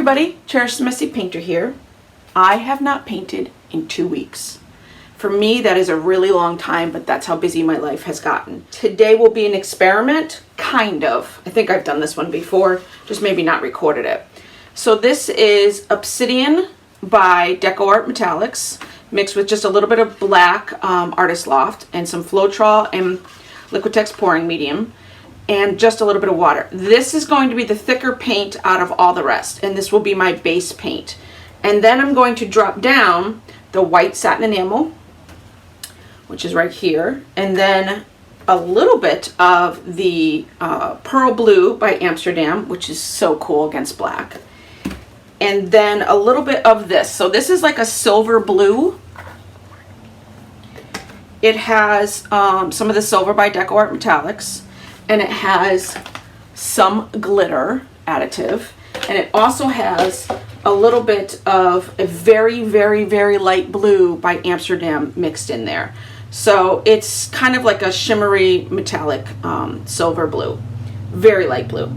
everybody, Cherish the Messy Painter here. I have not painted in 2 weeks. For me, that is a really long time, but that's how busy my life has gotten. Today will be an experiment, kind of. I think I've done this one before, just maybe not recorded it. So this is Obsidian by Deco Art Metallics, mixed with just a little bit of black Artist Loft and some Floetrol and Liquitex pouring medium, and just a little bit of water. This is going to be the thicker paint out of all the rest, and this will be my base paint. And then I'm going to drop down the white satin enamel, which is right here, and then a little bit of the Pearl Blue by Amsterdam, which is so cool against black, and then a little bit of this. So this is like a silver blue. It has some of the silver by Deco Art Metallics, and it has some glitter additive, and it also has a little bit of a very, very, very light blue by Amsterdam mixed in there. So it's kind of like a shimmery metallic silver blue, very light blue.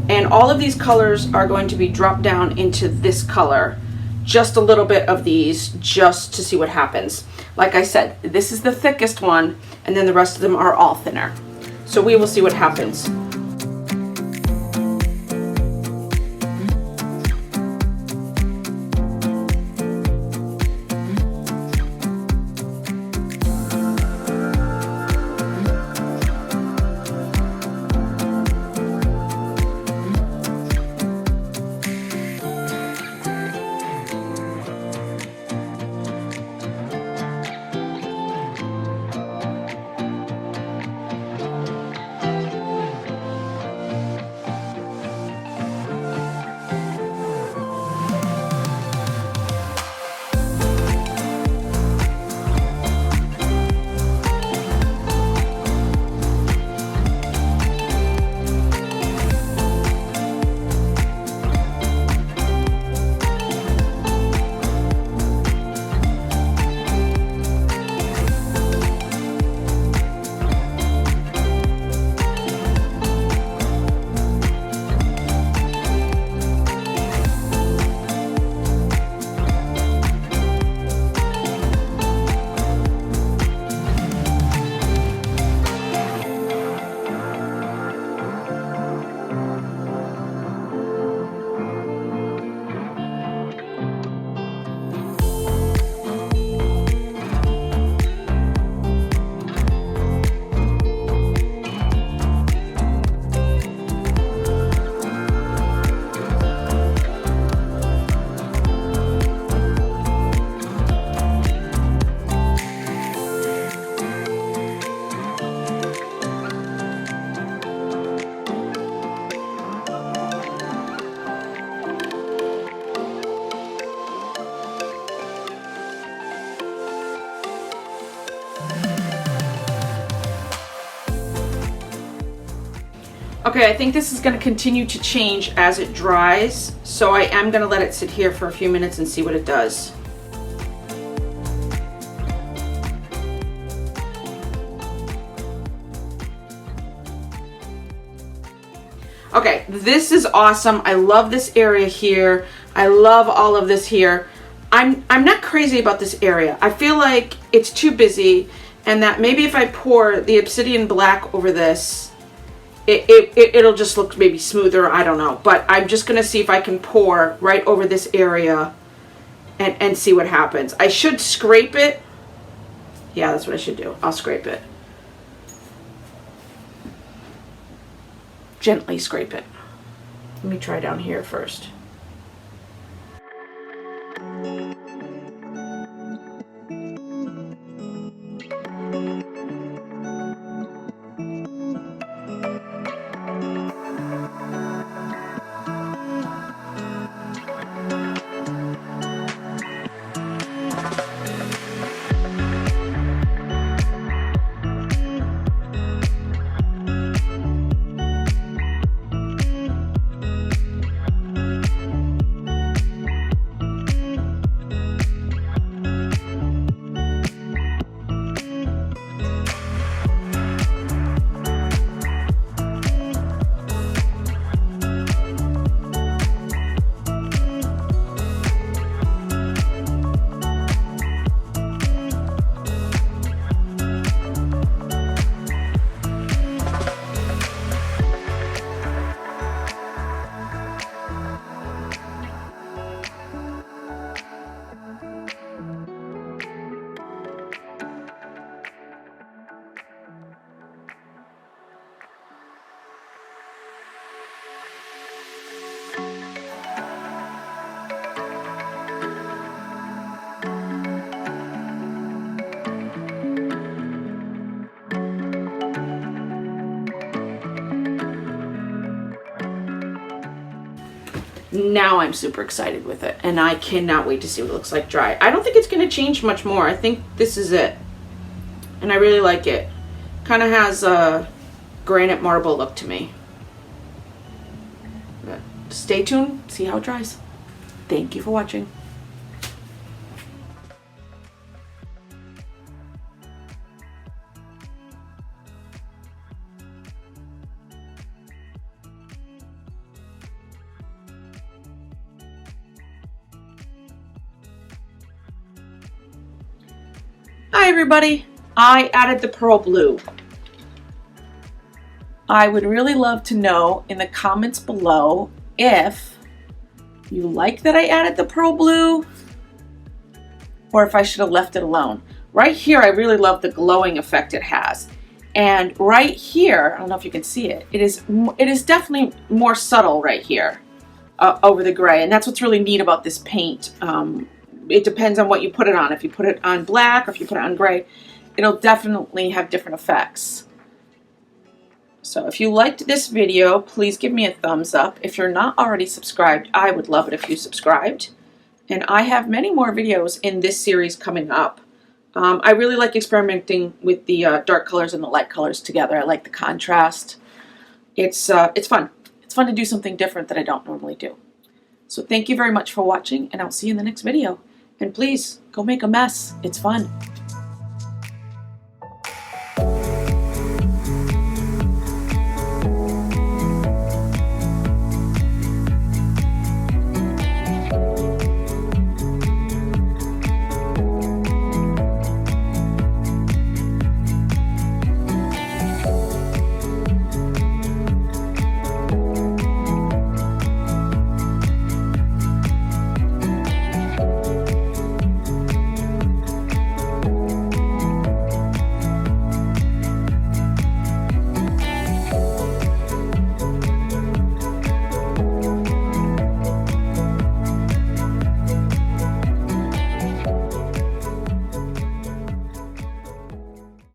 And all of these colors are going to be dropped down into this color, just a little bit of these, just to see what happens. Like I said, this is the thickest one, and then the rest of them are all thinner. So we will see what happens. Okay, I think this is going to continue to change as it dries, so I am going to let it sit here for a few minutes and see what it does. Okay, this is awesome. I love this area here. I love all of this here. I'm not crazy about this area. I feel like it's too busy, and that maybe if I pour the obsidian black over this, it'll just look maybe smoother, I don't know. But I'm just going to see if I can pour right over this area and see what happens. I should scrape it. Yeah, that's what I should do. I'll scrape it. Gently scrape it. Let me try down here first. Now I'm super excited with it, and I cannot wait to see what it looks like dry. I don't think it's going to change much more. I think this is it, and I really like it. Kind of has a granite marble look to me. But stay tuned, see how it dries. Thank you for watching. Hi everybody, I added the Pearl Blue. I would really love to know in the comments below if you like that I added the Pearl Blue or if I should have left it alone. Right here, I really love the glowing effect it has. And right here, I don't know if you can see it, it is definitely more subtle right here over the gray. And that's what's really neat about this paint. It depends on what you put it on. If you put it on black or if you put it on gray, it'll definitely have different effects. So if you liked this video, please give me a thumbs up. If you're not already subscribed, I would love it if you subscribed. And I have many more videos in this series coming up. I really like experimenting with the dark colors and the light colors together. I like the contrast. It's fun. It's fun to do something different that I don't normally do. So thank you very much for watching, and I'll see you in the next video. And please, go make a mess. It's fun.